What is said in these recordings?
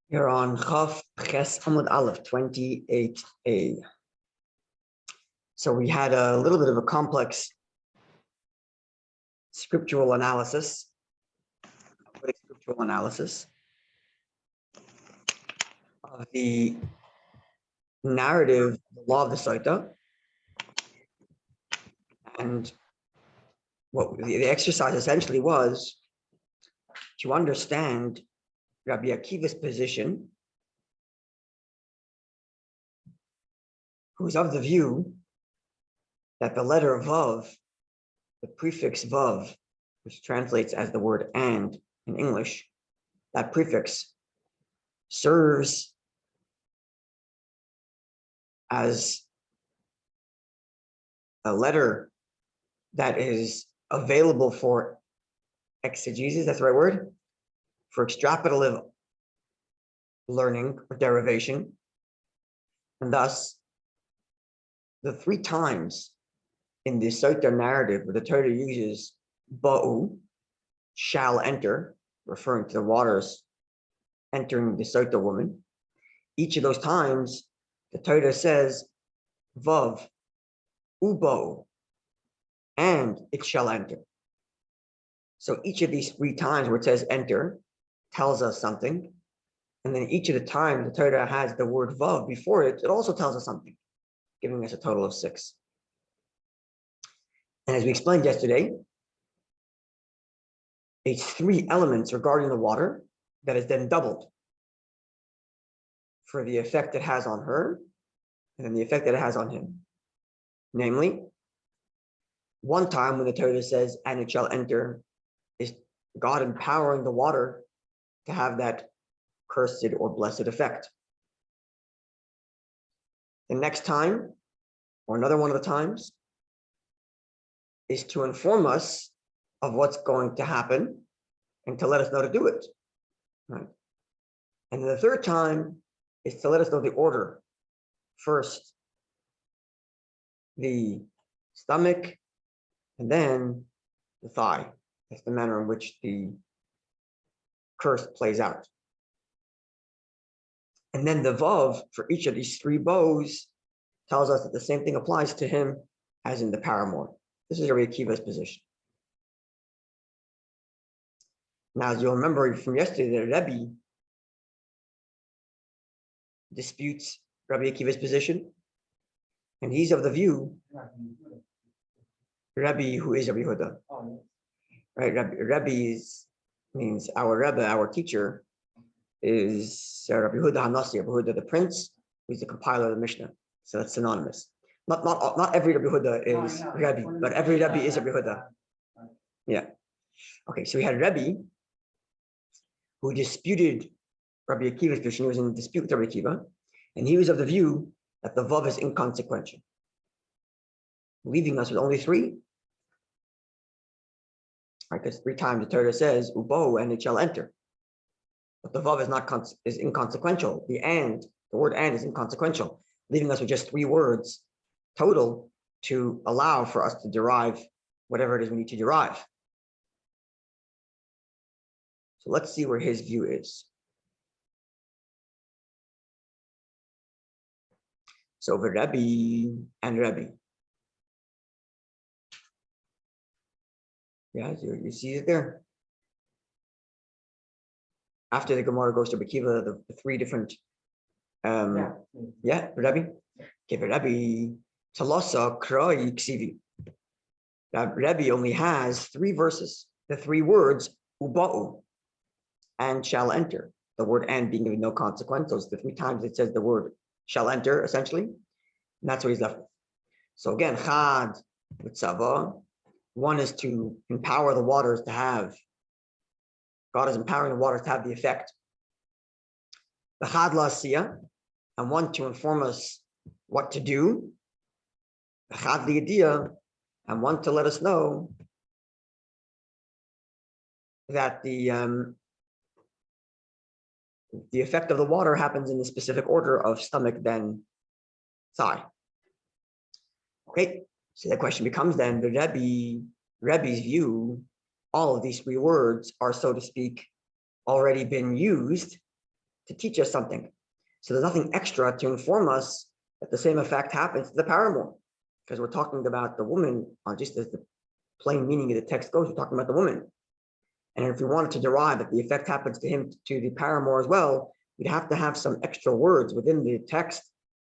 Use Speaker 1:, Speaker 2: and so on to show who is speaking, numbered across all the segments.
Speaker 1: You're on Chaf Ches Amud Aleph 28a. So we had a little bit of a complex scriptural analysis of the narrative, the law of the Sotah, and what the exercise essentially was to understand Rabbi Akiva's position, who's of the view that the letter Vav, the prefix Vav, which translates as the word and in English, that prefix serves as a letter that is available for exegesis, that's the right word, for extrapolative learning or derivation. And thus, the three times in the Sotah narrative where the Torah uses ba'u, shall enter, referring to the waters entering the Sotah woman, each of those times, the Torah says, vav, uba'u, and it shall enter. So each of these three times where it says enter tells us something. And then each of the times the Torah has the word vav before it, it also tells us something, giving us a total of 6. And as we explained yesterday, it's 3 elements regarding the water that is then doubled for the effect it has on her and then the effect that it has on him. Namely, one time when the Torah says, and it shall enter, is God empowering the water to have that cursed or blessed effect. The next time, or another one of the times, is to inform us of what's going to happen and to let us know to do it. Right? And then the third time is to let us know the order. First, the stomach, and then the thigh. That's the manner in which the curse plays out. And then the vav for each of these 3 bows tells us that the same thing applies to him as in the paramour. This is Rabbi Akiva's position. Now, as you'll remember from yesterday, the Rabbi disputes Rabbi Akiva's position, and he's of the view, Rabbi, who is Rabbi Huda, right? Rabbi means our Rebbe, our teacher, is Rabbi Huda Hanasi, Rabbi Huda the Prince, who's the compiler of the Mishnah. So that's synonymous. Not every Rabbi Huda is Rabbi, but every Rabbi is Rabbi Huda. Yeah. Okay, so we had Rabbi who disputed Rabbi Akiva's position. He was in dispute with Rabbi Akiva, and he was of the view that the vav is inconsequential, leaving us with only 3. Right, because 3 times the Torah says ubo and it shall enter, but the vav is inconsequential. The word and is inconsequential, leaving us with just 3 words total to allow for us to derive whatever it is we need to derive. So let's see where his view is. So the Rabbi and Rabbi. Yeah, you see it there. After the Gemara goes to Akiva, the 3 different, Rabbi. Okay, Rabbi Talasa Kroi Ksivi. Rabbi only has 3 verses, the 3 words uba'u and shall enter. The word and being given no consequence. Those the 3 times it says the word shall enter, essentially. And that's what he's left with. So again, chad with tzava. 1 is to empower the waters to have, God is empowering the waters to have the effect. The chad la'asiyah, and 1 to inform us what to do. The chad li'adiyah, and 1 to let us know that the effect of the water happens in the specific order of stomach, then thigh. Okay, so the question becomes then, the Rabbi's view, all of these 3 words are, so to speak, already been used to teach us something. So there's nothing extra to inform us that the same effect happens to the paramour, because we're talking about the woman, just as the plain meaning of the text goes, we're talking about the woman. And if we wanted to derive that the effect happens to him, to the paramour as well, we'd have to have some extra words within the text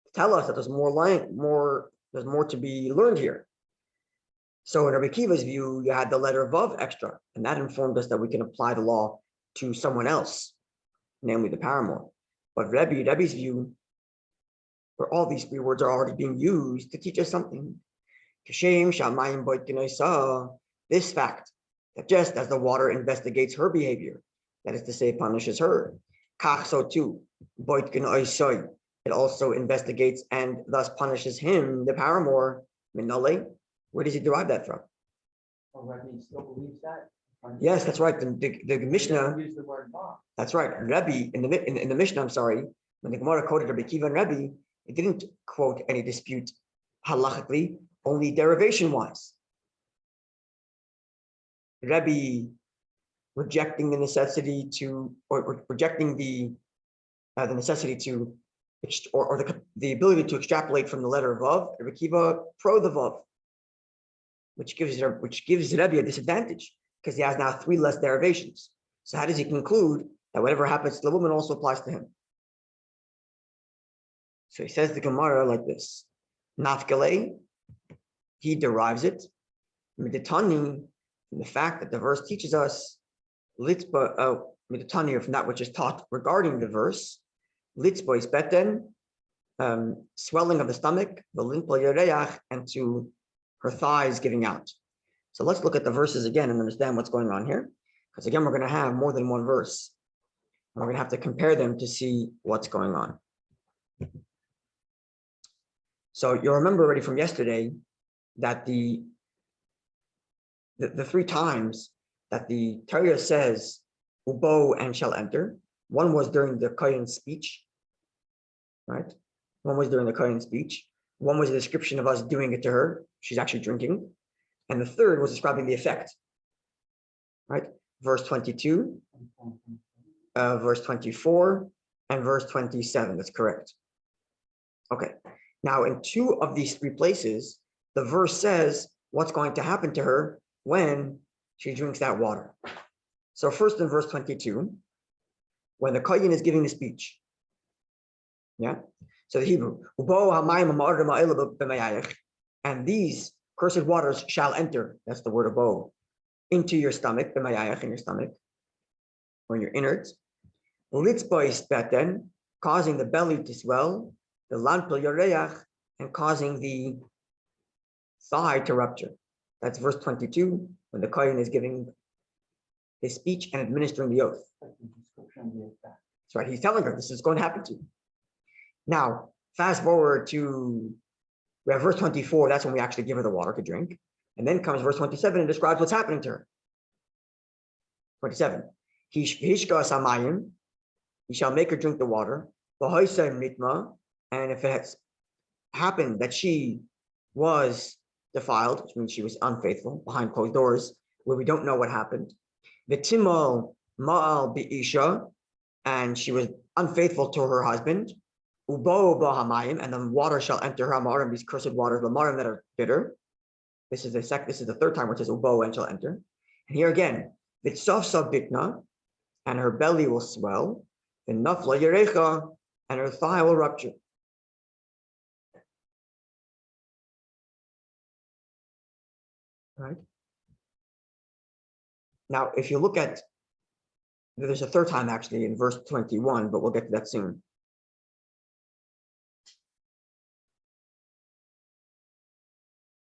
Speaker 1: to tell us that there's more to be learned here. So in Rabbi Kiva's view, you had the letter Vav extra, and that informed us that we can apply the law to someone else, namely the paramour. But Rabbi's view, where all these three words are already being used to teach us something. This fact, that just as the water investigates her behavior, that is to say, punishes her, so too, it also investigates and thus punishes him, the paramour, minale. Where does he derive that from?
Speaker 2: Well, Rabbi still believes that?
Speaker 1: Yes, that's right. The Mishnah.
Speaker 2: Use the word law.
Speaker 1: That's right. Rabbi in the Mishnah. I'm sorry. When the Gemara quoted Rabbi Kiva and Rabbi, it didn't quote any dispute halachically, only derivation-wise. Rabbi rejecting the necessity to, or rejecting the necessity to, or the ability to extrapolate from the letter Vav. Rabbi Kiva pro the Vav, which gives Rabbi a disadvantage because he has now three less derivations. So how does he conclude that whatever happens to the woman also applies to him? So he says the Gemara like this: Nafkale, he derives it, Miditani, from the fact that the verse teaches us, Litzba, Miditani, from that which is taught regarding the verse, Litzba is beten, swelling of the stomach, the Limpla Yareach, and to her thighs giving out. So let's look at the verses again and understand what's going on here. Because again, we're going to have more than one verse. And we're going to have to compare them to see what's going on. So you'll remember already from yesterday that the three times that the Torah says, Ubo and shall enter. One was during the Kohen's speech, right? One was during the Kohen's speech. One was a description of us doing it to her. She's actually drinking. And the third was describing the effect, right? Verse 22, verse 24, and verse 27. That's correct. Okay. Now, in two of these three places, the verse says what's going to happen to her when she drinks that water. So first in verse 22, when the Kohen is giving the speech, yeah? So the Hebrew, and these cursed waters shall enter, that's the word abo, into your stomach, in your stomach, or in your innards. Litzba, causing the belly to swell, the lanpil yareach, and causing the thigh to rupture. That's verse 22, when the Kohen is giving his speech and administering the oath. That's right, he's telling her this is going to happen to you. Now, fast forward to, we have verse 24, that's when we actually give her the water to drink. And then comes verse 27 and describes what's happening to her. 27, he shall make her drink the water. And if it has happened that she was defiled, which means she was unfaithful behind closed doors, where we don't know what happened. V'timal ma'al bi'isha, and she was unfaithful to her husband. Ubo b'hamayim, and the water shall enter her amarim, these cursed waters, the marim that are bitter. This is the third time where it says ubo and shall enter. And here again, v'tzafsa bikna, and her belly will swell. V'nafla yerecha, and her thigh will rupture. Right. Now, if you look at, there's a third time actually in verse 21, but we'll get to that soon.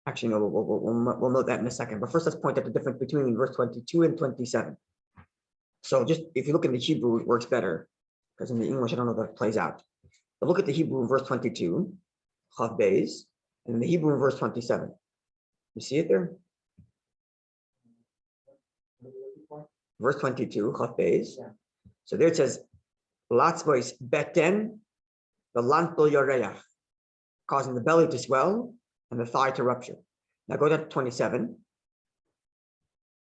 Speaker 1: Actually, no, we'll note that in a second. But first, let's point out the difference between verse 22 and 27. So just, if you look in the Hebrew, it works better, because in the English, I don't know if that plays out. But look at the Hebrew in verse 22, Chav Beis, and in the Hebrew in verse 27. You see it there? Verse 22, Chav Beis. Yeah. So there it says, Latzbois beten, the lanpil yareach, causing the belly to swell and the thigh to rupture. Now go down to 27.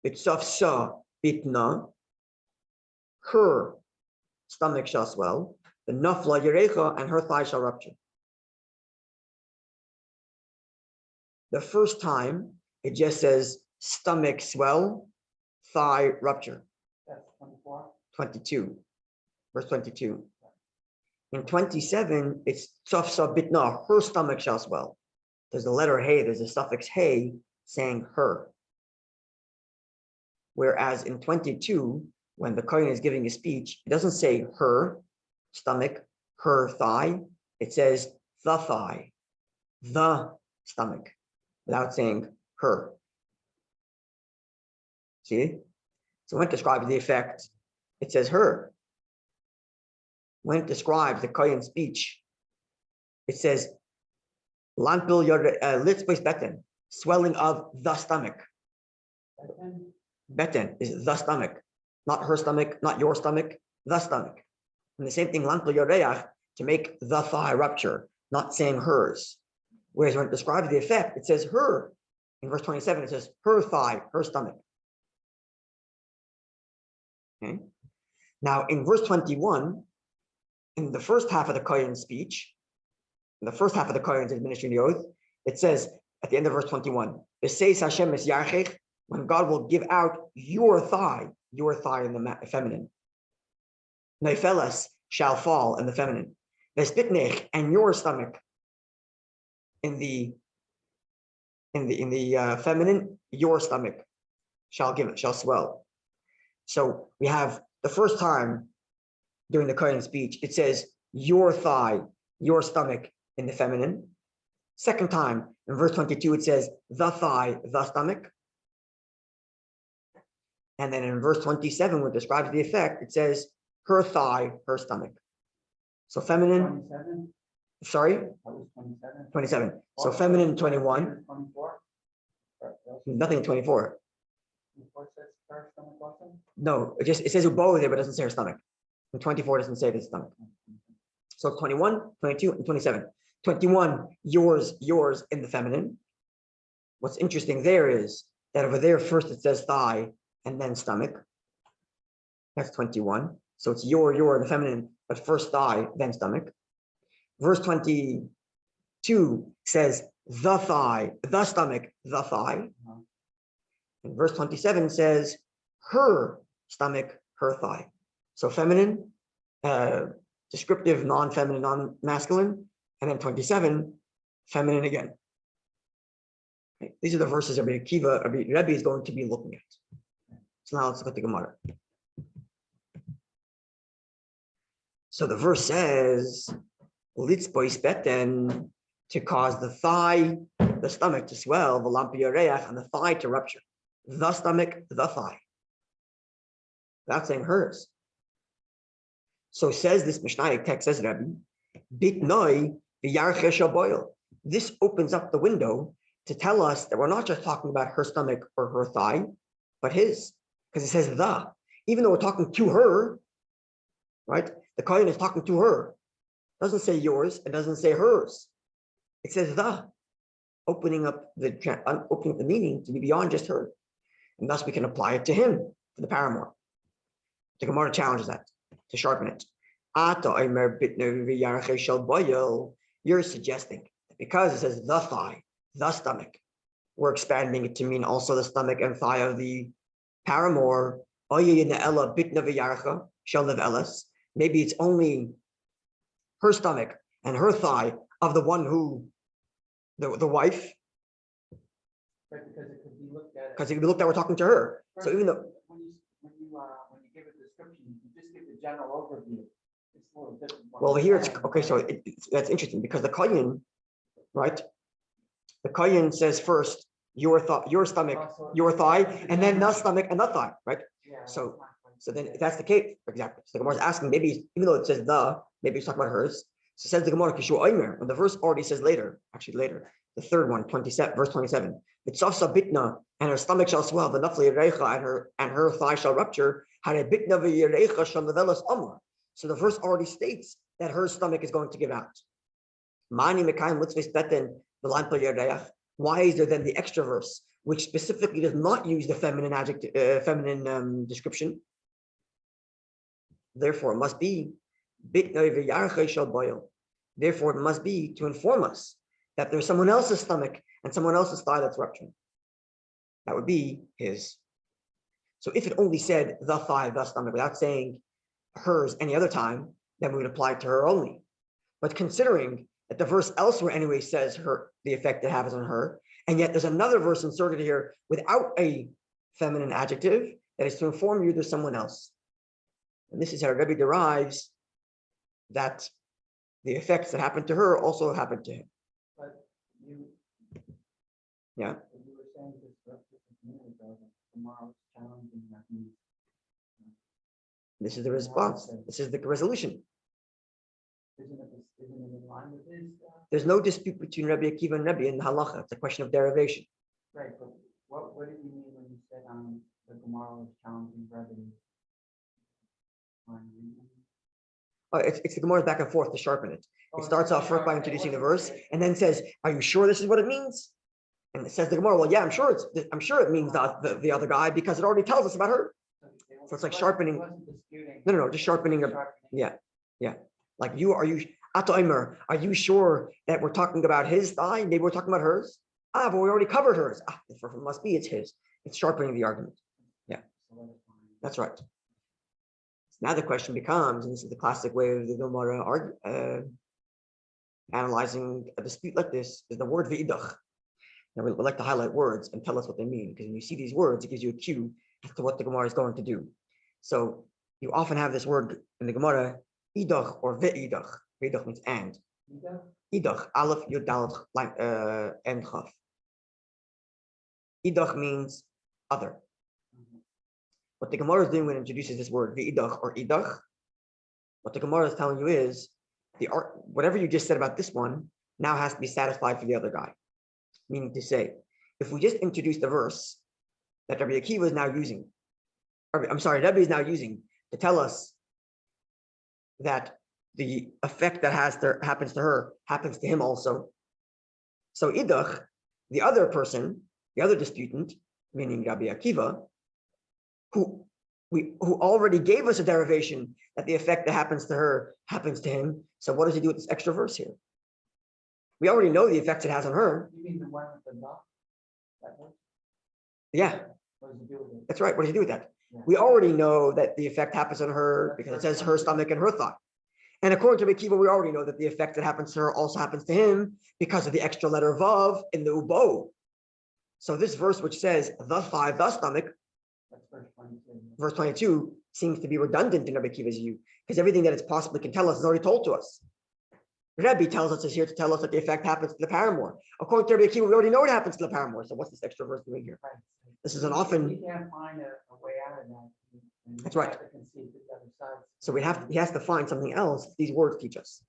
Speaker 1: Bitsafsa bitna, her stomach shall swell. The nafla yerecha, and her thigh shall rupture. The first time, it just says stomach swell, thigh rupture.
Speaker 2: That's 24.
Speaker 1: 22, verse 22. In 27, it's tzafsa bitna, her stomach shall swell. There's the letter hey, there's a suffix hey saying her. Whereas in 22, when the kohen is giving a speech, it doesn't say her stomach, her thigh. It says the thigh, the stomach, without saying her. See? So when it describes the effect, it says her. When it describes the kohen's speech, it says lampil litzbis beten, swelling of the stomach. Beten is the stomach, not her stomach, not your stomach, the stomach. And the same thing, lampil yoreach, to make the thigh rupture, not saying hers. Whereas when it describes the effect, it says her. In verse 27, it says her thigh, her stomach. Okay. Now, in verse 21, in the first half of the kohen's speech, in the first half of the kohen's administering the oath, it says at the end of verse 21, "B'seis Hashem es yarchech," when God will give out your thigh in the feminine. Neifelas shall fall in the feminine. Vespitnech, and your stomach in the feminine, your stomach shall swell. So we have the first time during the kohen's speech, it says your thigh, your stomach in the feminine. Second time, in verse 22, it says the thigh, the stomach. And then in verse 27, when it describes the effect, it says her thigh, her stomach. So feminine,
Speaker 2: 27?
Speaker 1: sorry?
Speaker 2: That was 27.
Speaker 1: 27. So feminine 21,
Speaker 2: 24?
Speaker 1: nothing in 24.
Speaker 2: 24 says her stomach also?
Speaker 1: No, it says ubo there, but it doesn't say her stomach. And 24 doesn't say the stomach. So 21, 22, and 27. 21, yours in the feminine. What's interesting there is that over there, first it says thigh and then stomach. That's 21. So it's your in the feminine, but first thigh, then stomach. Verse 22 says the thigh, the stomach, the thigh. And verse 27 says her stomach, her thigh. So feminine, descriptive, non-feminine, non-masculine, and then 27, feminine again. Okay. These are the verses Rabbi is going to be looking at. So now let's look at the Gemara. So the verse says, litzbois beten, to cause the thigh, the stomach to swell, the lampiyareach, and the thigh to rupture. The stomach, the thigh. Without saying hers. So says this Mishnaic text, says Rabbi, bitnoi v'yarche shel boil. This opens up the window to tell us that we're not just talking about her stomach or her thigh, but his, because it says the. Even though we're talking to her, right? The kohen is talking to her. It doesn't say yours. It doesn't say hers. It says the, opening up the meaning to be beyond just her, and thus we can apply it to him for the paramour. The Gemara challenges that to sharpen it. You're suggesting that because it says the thigh, the stomach, we're expanding it to mean also the stomach and thigh of the paramour. Maybe it's only her stomach and her thigh of the one who, the wife.
Speaker 2: Right, because it could be looked at.
Speaker 1: Because it could be looked at, we're talking to her. So even though
Speaker 2: when you give a description, you just give the general overview. It's a little different.
Speaker 1: well, here it's okay. So that's interesting because the kohen, right? The kohen says first your stomach,
Speaker 2: Also,
Speaker 1: your thigh, and then the stomach and the thigh, right?
Speaker 2: Yeah,
Speaker 1: So then if that's the case, exactly. So the Gemara is asking, maybe even though it says the, maybe it's talking about hers. So says the Gemara, when the verse already says later, the third one, 27, verse 27. It's also bitna, and her stomach shall swell, the nafli yerecha, and her thigh shall rupture. Bitna v'yerecha shall nevelas amar. So the verse already states that her stomach is going to give out. Mani mekayim litzvis beten v'lampel yereach. Why is there then the extra verse, which specifically does not use the feminine adjective, feminine description? Therefore, it must be Therefore, it must be to inform us that there's someone else's stomach and someone else's thigh that's rupturing. That would be his. So if it only said the thigh, the stomach, without saying hers any other time, then we would apply it to her only. But considering that the verse elsewhere anyway says her, the effect it has on her, and yet there's another verse inserted here without a feminine adjective that is to inform you there's someone else. And this is how Rabbi derives that the effects that happened to her also happened to him.
Speaker 2: But you.
Speaker 1: Yeah.
Speaker 2: You were saying this just a minute ago that tomorrow's challenging that means.
Speaker 1: This is the response. This is the resolution.
Speaker 2: Isn't it in line with his?
Speaker 1: There's no dispute between Rabbi Akiva and Rabbi in the halacha. It's a question of derivation.
Speaker 2: Right, but what did you mean when you said the Gemara is challenging Rabbi?
Speaker 1: Oh, it's the Gemara's back and forth to sharpen it. It starts off first by introducing the verse and then says, "Are you sure this is what it means?" And it says the Gemara, "Well, yeah, I'm sure it means the other guy because it already tells us about her." So it's like sharpening. No, just sharpening. Yeah. Like Ato Omer, are you sure that we're talking about his thigh? Maybe we're talking about hers. But we already covered hers. It must be it's his. It's sharpening the argument. Yeah, that's right. Now the question becomes, and this is the classic way of the Gemara analyzing a dispute like this, is the word ve'idach. Now we like to highlight words and tell us what they mean, because when you see these words, it gives you a cue as to what the Gemara is going to do. So you often have this word in the Gemara, idach or ve'idach. Ve'idach means and. Idach, aleph, yud, dalet, and chaf. Idach means other. What the Gemara is doing when it introduces this word, ve'idach or idach, what the Gemara is telling you is, whatever you just said about this one now has to be satisfied for the other guy. Meaning to say, if we just introduce the verse that Rabbi Akiva is now using, Rabbi is now using to tell us that the effect that happens to her happens to him also. So idach, the other person, the other disputant, meaning Rabbi Akiva, who already gave us a derivation that the effect that happens to her happens to him. So what does he do with this extra verse here? We already know the effects it has on her.
Speaker 2: You mean the one with the dot?
Speaker 1: Yeah.
Speaker 2: What does he do with it?
Speaker 1: That's right. What does he do with that?
Speaker 2: Yeah.
Speaker 1: We already know that the effect happens on her because it says her stomach and her thigh. And according to Rabbi Akiva, we already know that the effect that happens to her also happens to him because of the extra letter vav in the ubo. So this verse, which says the thigh, the stomach,
Speaker 2: That's verse 22.
Speaker 1: verse 22 seems to be redundant in Rabbi Akiva's view because everything that it possibly can tell us is already told to us. Rabbi tells us is here to tell us that the effect happens to the paramour. According to Rabbi Akiva, we already know what happens to the paramour. So what's this extra verse doing here?
Speaker 2: Right.
Speaker 1: This is an often.
Speaker 2: You can't find a way out of that. And
Speaker 1: That's
Speaker 2: you
Speaker 1: right.
Speaker 2: have to concede the other side.
Speaker 1: So he has to find something else these words teach us.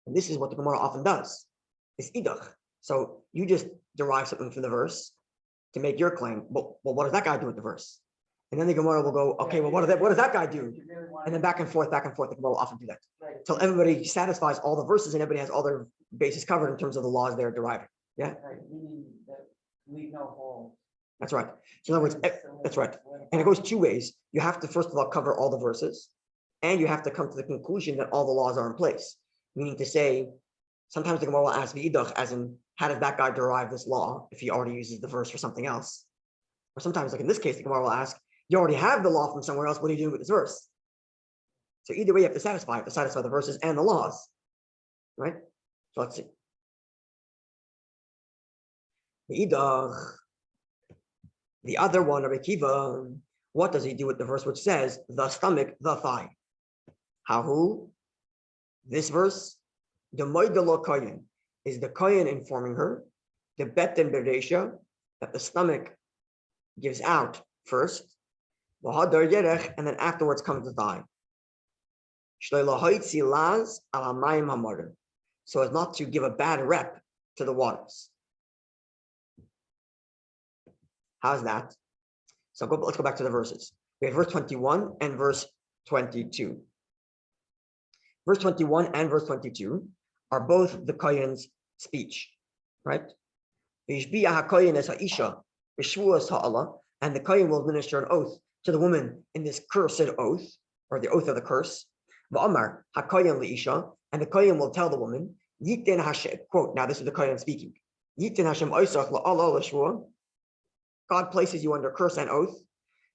Speaker 1: And this is what the Gemara often does. It's idach. So you just derive something from the verse to make your claim. Well, what does that guy do with the verse? And then the Gemara will go, okay, well, what does that guy do? And then back and forth, the Gemara will often do that.
Speaker 2: Right.
Speaker 1: Until everybody satisfies all the verses and everybody has all their bases covered in terms of the laws they're deriving. Yeah?
Speaker 2: Right, meaning that leave no hole.
Speaker 1: That's right. So in other words, that's right. And it goes two ways. You have to, first of all, cover all the verses, and you have to come to the conclusion that all the laws are in place. Meaning to say, sometimes the Gemara will ask v'idach, as in, how does that guy derive this law if he already uses the verse for something else? Or sometimes, like in this case, the Gemara will ask, you already have the law from somewhere else, what are you doing with this verse? So either way, you have to satisfy the verses and the laws, right? So let's see. V'idach. The other one, Rabbi Akiva, what does he do with the verse which says the stomach, the thigh? How? This verse, the moidelo koyin, is the koyin informing her, the beten beresha, that the stomach gives out first, v'hadar yerech, and then afterwards comes the thigh. So as not to give a bad rep to the waters. How's that? So let's go back to the verses. We have verse 21 and verse 22. Verse 21 and verse 22 are both the kohen's speech, right? And the kohen will administer an oath to the woman in this cursed oath. or the oath of the curse. Va'amar hakoyin leisha, and the koyin will tell the woman, Yitin Hashem, quote, now this is the koyin speaking. Yitin Hashem oisach la'ala l'shvua. God places you under curse and oath.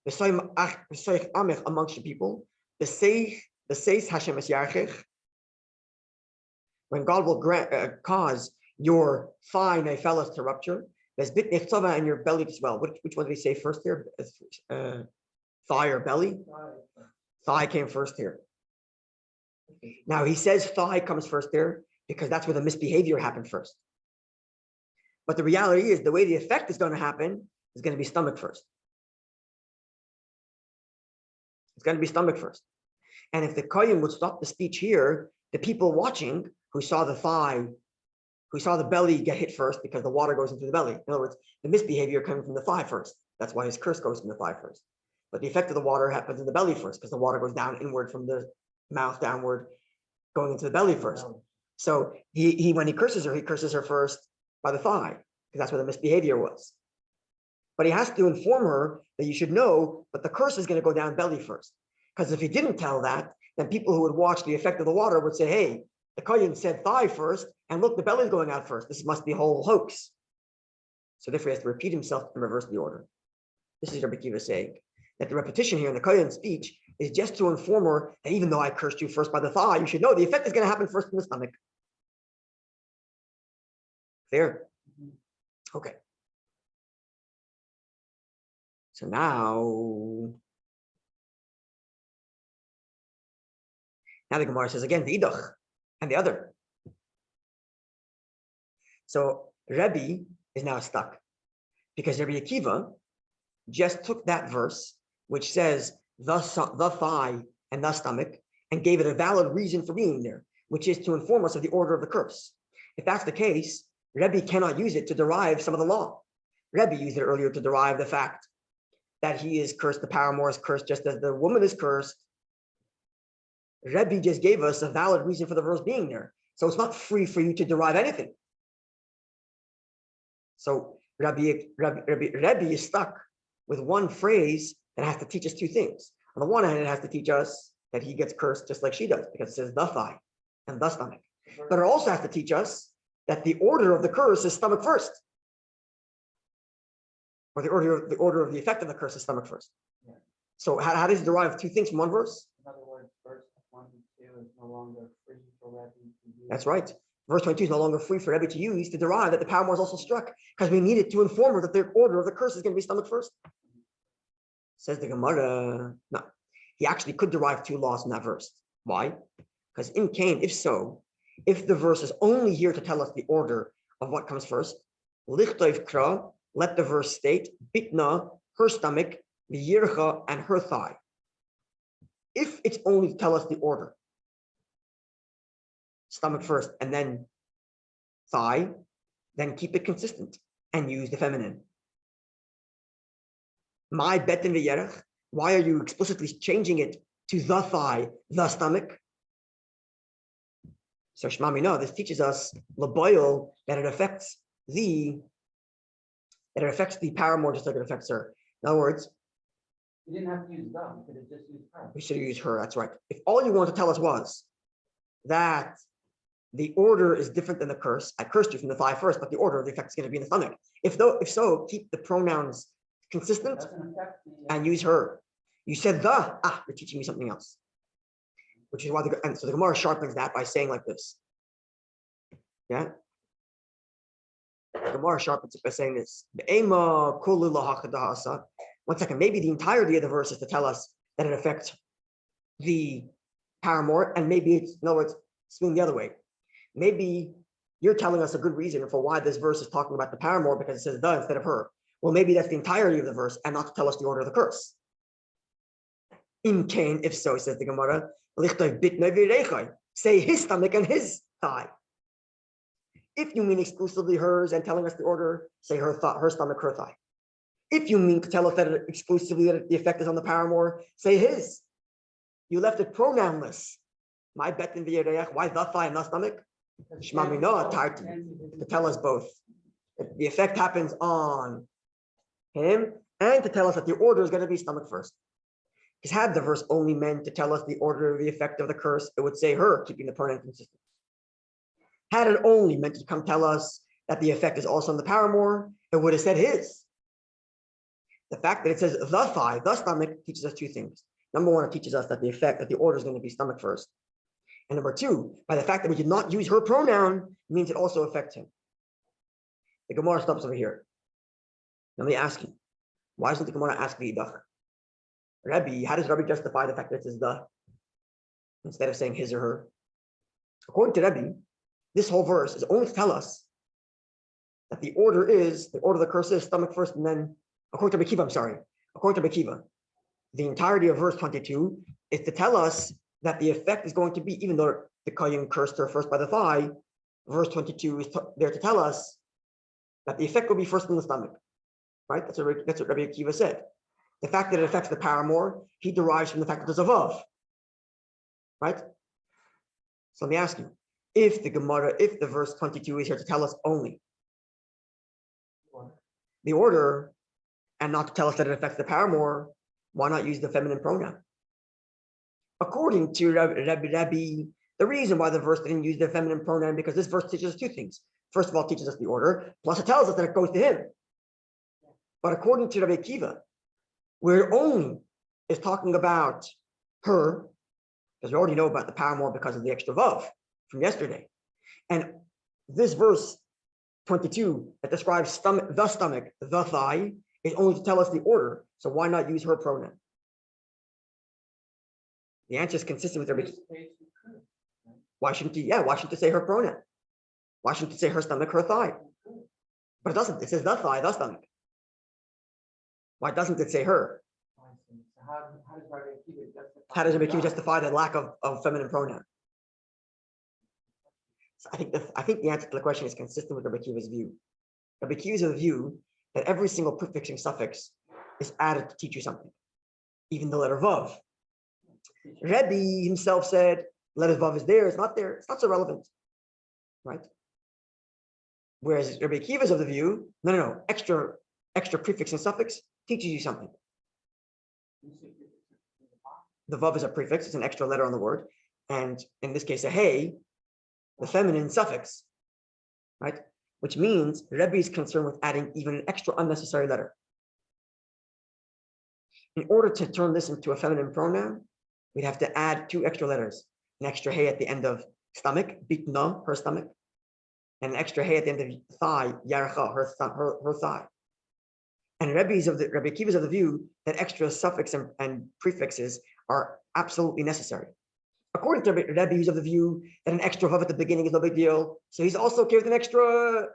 Speaker 1: V'soich amich amongst the people. The seis Hashem es yarchich. When God will cause your thigh nephelis to rupture, there's bit nechtzava in your belly to swell. Which one did he say first here? Thigh or belly? Thigh came first here. Now he says thigh comes first there because that's where the misbehavior happened first. But the reality is the way the effect is going to happen is going to be stomach first. It's going to be stomach first. And if the kohen would stop the speech here, the people watching who saw the thigh, who saw the belly get hit first because the water goes into the belly. In other words, the misbehavior coming from the thigh first. That's why his curse goes from the thigh first. But the effect of the water happens in the belly first because the water goes down inward from the mouth downward, going into the belly first. So he when he curses her first by the thigh because that's where the misbehavior was. But he has to inform her that you should know, but the curse is going to go down belly first. Because if he didn't tell that, then people who would watch the effect of the water would say, hey, the kohen said thigh first, and look, the belly's going out first. This must be a whole hoax. So therefore he has to repeat himself and reverse the order. This is Rabbi Kiva saying that the repetition here in the kohen's speech is just to inform her that even though I cursed you first by the thigh, you should know the effect is going to happen first in the stomach. Clear? Okay. So now the Gemara says again, the idach and the other. So Rabbi is now stuck because Rabbi Akiva just took that verse, which says the thigh and the stomach, and gave it a valid reason for being there, which is to inform us of the order of the curse. If that's the case, Rabbi cannot use it to derive some of the law. Rabbi used it earlier to derive the fact that he is cursed, the paramour is cursed, just as the woman is cursed. Rabbi just gave us a valid reason for the verse being there. So it's not free for you to derive anything. So Rabbi is stuck with one phrase that has to teach us two things. On the one hand, it has to teach us that he gets cursed just like she does, because it says the thigh and the stomach. But it also has to teach us that the order of the curse is stomach first. Or the order of the effect of the curse is stomach first. Yeah. So how does he derive two things from one verse?
Speaker 2: In other words, verse 22 is no longer free for Rabbi to use.
Speaker 1: That's right. Verse 22 is no longer free for Rabbi to use to derive that the paramour is also struck, because we needed to inform her that the order of the curse is going to be stomach first. Says the Gemara, no, he actually could derive two laws from that verse. Why? Because in Cain, if the verse is only here to tell us the order of what comes first, lichtov kra, let the verse state, bitna, her stomach, v'yircha, and her thigh. If it's only to tell us the order, stomach first and then thigh, then keep it consistent and use the feminine. My betin v'yerech, why are you explicitly changing it to the thigh, the stomach? So Shmami, no, this teaches us laboil that it affects the paramour just like it affects her. In other words,
Speaker 2: you didn't have to use them, you could have just used her.
Speaker 1: We should use her, that's right. If all you want to tell us was that the order is different than the curse, I cursed you from the thigh first, but the order of the effect is going to be in the stomach. If so, keep the pronouns consistent and use her. You said you're teaching me something else. Which is why so the Gemara sharpens that by saying like this. Yeah. The Gemara sharpens it by saying this. One second, maybe the entirety of the verse is to tell us that it affects the paramour, and maybe it's, in other words, swing the other way. Maybe you're telling us a good reason for why this verse is talking about the paramour because it says the instead of her. Well, maybe that's the entirety of the verse and not to tell us the order of the curse. In Cain, if so, says the Gemara, say his stomach and his thigh. If you mean exclusively hers and telling us the order, say her stomach, her thigh. If you mean to tell us that exclusively that the effect is on the paramour, say his. You left it pronounless. My bet in the why the thigh and the stomach? Shmamino to tell us both. The effect happens on him and to tell us that the order is going to be stomach first. Because had the verse only meant to tell us the order of the effect of the curse, it would say her, keeping the pronoun consistent. Had it only meant to come tell us that the effect is also on the paramour, it would have said his. The fact that it says the thigh, the stomach, teaches us two things. Number one, it teaches us that the effect, that the order is going to be stomach first. And number two, by the fact that we did not use her pronoun, means it also affects him. The Gemara stops over here. Let me ask you, why doesn't the Gemara ask the Idach? Rabbi, how does Rabbi justify the fact that it says the, instead of saying his or her? According to Rabbi, this whole verse is only to tell us that the order of the curse is stomach first, and then, according to Rabbi Kiva, the entirety of verse 22 is to tell us that the effect is going to be, even though the Kayin cursed her first by the thigh, verse 22 is there to tell us that the effect will be first in the stomach, right? That's what Rabbi Akiva said. The fact that it affects the paramour, he derives from the fact that there's a vav, right? So let me ask you, if the verse 22 is here to tell us only the order and not to tell us that it affects the paramour, why not use the feminine pronoun? According to Rabbi, the reason why the verse didn't use the feminine pronoun, because this verse teaches us two things. First of all, it teaches us the order, plus it tells us that it goes to him. But according to Rabbi Akiva, where it only is talking about her, because we already know about the paramour because of the extra vav from yesterday. And this verse 22 that describes stomach, the thigh, is only to tell us the order. So why not use her pronoun? The answer is consistent with Rabbi. Why shouldn't he? Yeah, why shouldn't it say her pronoun? Why shouldn't it say her stomach, her thigh? But it doesn't. It says the thigh, the stomach. Why doesn't it say her? How does Rabbi Akiva justify the lack of feminine pronoun? So I think the answer to the question is consistent with Rabbi Akiva's view. Rabbi Akiva is of the view that every single prefix and suffix is added to teach you something, even the letter vav. Rabbi himself said, letter vav is there, it's not there, it's not so relevant, right? Whereas Rabbi Akiva is of the view, no, extra prefix and suffix teaches you something. The vav is a prefix, it's an extra letter on the word, and in this case, a hey, the feminine suffix, right? Which means Rabbi is concerned with adding even an extra unnecessary letter. In order to turn this into a feminine pronoun, we'd have to add two extra letters, an extra hey at the end of stomach, bitna, her stomach, and an extra hey at the end of thigh, yarcha, her thigh. And Rabbi Akiva is of the view that extra suffix and prefixes are absolutely necessary. According to Rabbi, he's of the view that an extra vav at the beginning is no big deal. So he's also okay with an extra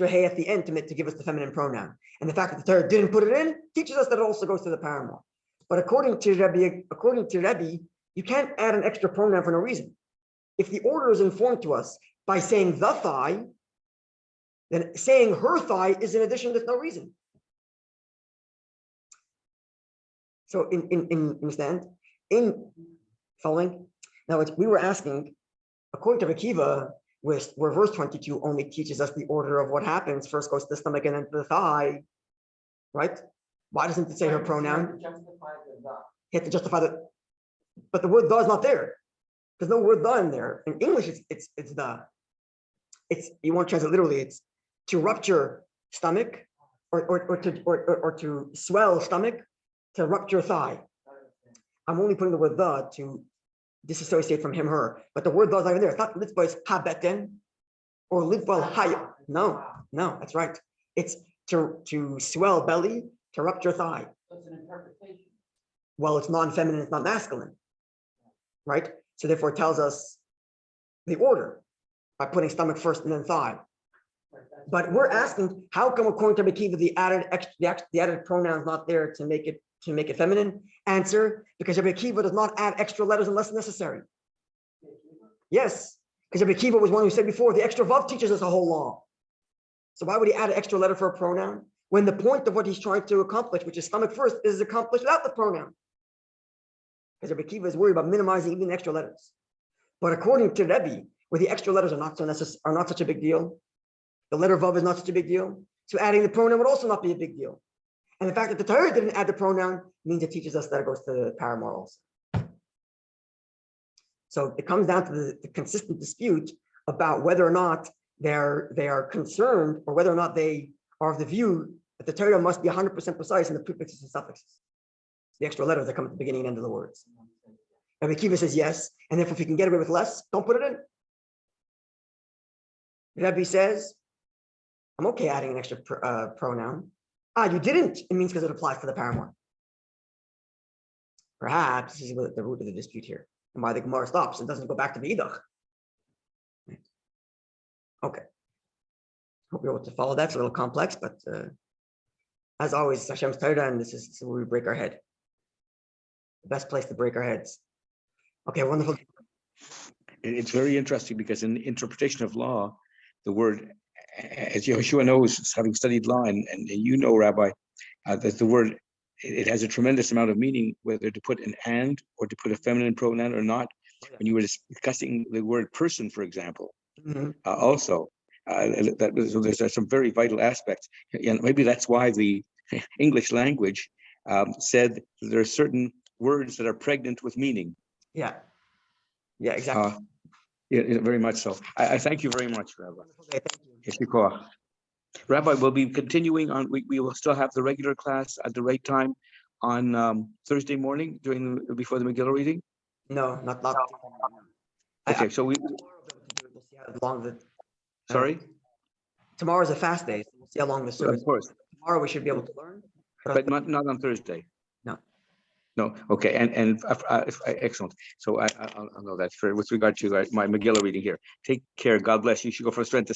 Speaker 1: hey at the end to give us the feminine pronoun. And the fact that the Torah didn't put it in teaches us that it also goes to the paramour. But according to Rabbi, you can't add an extra pronoun for no reason. If the order is informed to us by saying the thigh, then saying her thigh is in addition with no reason. So in following, now we were asking, according to Rabbi Akiva, where verse 22 only teaches us the order of what happens, first goes to the stomach and then to the thigh, right? Why doesn't it say her pronoun? You have to justify the, but the word the is not there. There's no word the in there. In English, it's the. It's, you want to translate literally, it's to rupture stomach or to swell stomach, to rupture thigh. I'm only putting the word the to disassociate from him, her. But the word the is not even there. It's not litzba, it's habeten or litzba hay. No, that's right. It's to swell belly, to rupture thigh.
Speaker 2: That's an interpretation.
Speaker 1: Well, it's non-feminine, it's not masculine, right? So therefore it tells us the order by putting stomach first and then thigh. But we're asking, how come according to Rabbi Akiva the added pronoun is not there to make it feminine? Answer: because Rabbi Akiva does not add extra letters unless necessary. Yes, because Rabbi Akiva was one who said before the extra vav teaches us a whole law. So why would he add an extra letter for a pronoun when the point of what he's trying to accomplish, which is stomach first, is accomplished without the pronoun? Because Rabbi Akiva is worried about minimizing even extra letters. But according to Rabbi, where the extra letters are not such a big deal, the letter vav is not such a big deal, so adding the pronoun would also not be a big deal. And the fact that the Torah didn't add the pronoun means it teaches us that it goes to the paramour also. So it comes down to the consistent dispute about whether or not they are concerned, or whether or not they are of the view that the Torah must be 100% precise in the prefixes and suffixes, the extra letters that come at the beginning and end of the words. Rabbi Kiva says yes, and if we can get away with less, don't put it in. Rabbi says, I'm okay adding an extra pronoun. You didn't. It means because it applies to the paramour. Perhaps this is the root of the dispute here, and why the Gemara stops and doesn't go back to the Idach. Okay. Hope you're able to follow that. It's a little complex, but as always, Hashem's Torah, and this is where we break our head. The best place to break our heads. Okay, wonderful.
Speaker 3: It's very interesting because in the interpretation of law, the word, as Yehoshua knows, having studied law, and you know, Rabbi, that the word, it has a tremendous amount of meaning, whether to put an and or to put a feminine pronoun or not. When you were discussing the word person, for example, also, so there's some very vital aspects. And maybe that's why the English language said there are certain words that are pregnant with meaning.
Speaker 1: Yeah, exactly.
Speaker 3: Yeah, very much so. I thank you very much, Rabbi.
Speaker 1: Okay, thank you.
Speaker 3: Rabbi, we'll be continuing on. We will still have the regular class at the right time on Thursday morning before the Megillah reading.
Speaker 1: No, not.
Speaker 3: Okay, so we'll
Speaker 1: see how long the.
Speaker 3: Sorry.
Speaker 1: Tomorrow's a fast day, so we'll see how long the service.
Speaker 3: Of course.
Speaker 1: Tomorrow we should be able to learn,
Speaker 3: but not on Thursday. No. Okay. And excellent. So I'll know that with regard to my Megillah reading here. Take care. God bless you. You should go from strength to strength.